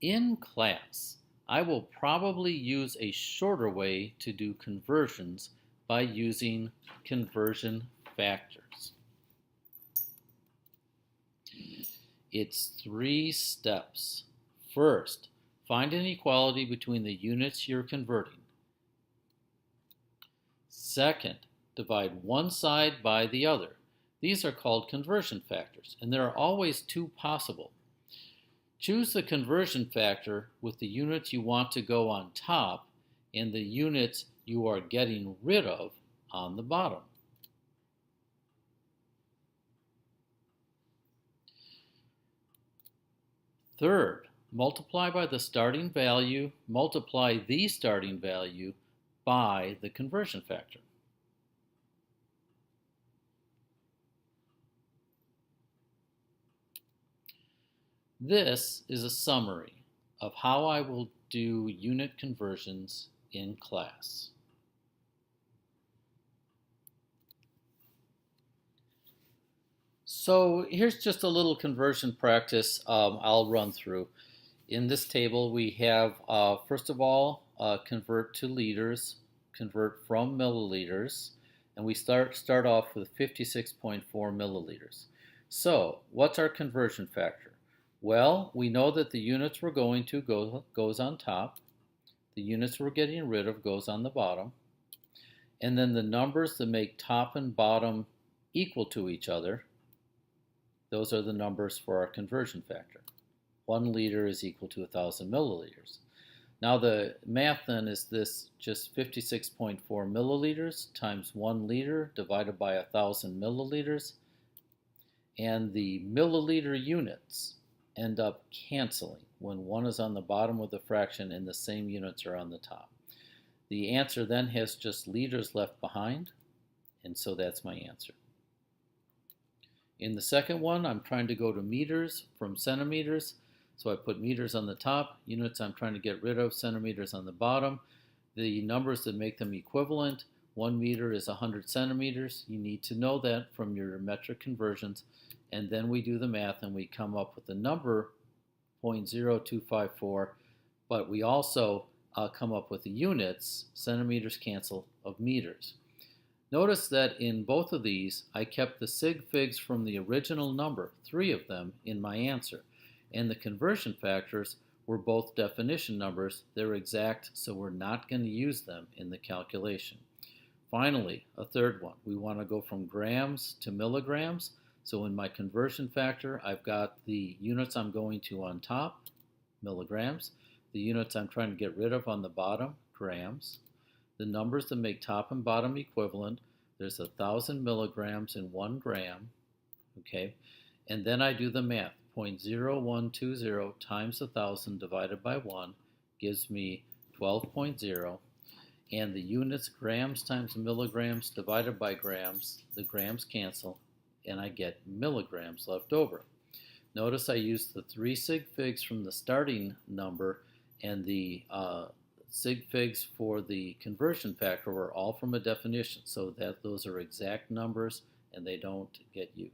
In class, I will probably use a shorter way to do conversions by using conversion factors. It's 3 steps. First, find an equality between the units you're converting. Second, divide one side by the other. These are called conversion factors, and there are always 2 possible. Choose the conversion factor with the units you want to go on top and the units you are getting rid of on the bottom. Third, multiply the starting value by the conversion factor. This is a summary of how I will do unit conversions in class. So here's just a little conversion practice I'll run through. In this table we have, first of all, convert to liters, convert from milliliters, and we start off with 56.4 milliliters. So what's our conversion factor? Well, we know that the units we're going to goes on top, the units we're getting rid of goes on the bottom, and then the numbers that make top and bottom equal to each other, those are the numbers for our conversion factor. 1 liter is equal to 1,000 milliliters. Now the math then is this, just 56.4 milliliters times 1 liter divided by 1,000 milliliters, and the milliliter units end up canceling when one is on the bottom of the fraction and the same units are on the top. The answer then has just liters left behind, and so that's my answer. In the second one, I'm trying to go to meters from centimeters, so I put meters on the top, units I'm trying to get rid of, centimeters on the bottom. The numbers that make them equivalent, 1 meter is 100 centimeters. You need to know that from your metric conversions. And then we do the math and we come up with the number 0.0254, but we also come up with the units, centimeters cancel, of meters. Notice that in both of these, I kept the sig figs from the original number, 3 of them, in my answer. And the conversion factors were both definition numbers. They're exact, so we're not going to use them in the calculation. Finally, a third one. We want to go from grams to milligrams. So in my conversion factor, I've got the units I'm going to on top, milligrams, the units I'm trying to get rid of on the bottom, grams, the numbers that make top and bottom equivalent, there's 1,000 milligrams in 1 gram, okay, and then I do the math, 0.0120 times 1,000 divided by 1 gives me 12.0, and the units, grams times milligrams divided by grams, the grams cancel, and I get milligrams left over. Notice I used the 3 sig figs from the starting number, and the sig figs for the conversion factor were all from a definition, so that those are exact numbers and they don't get used.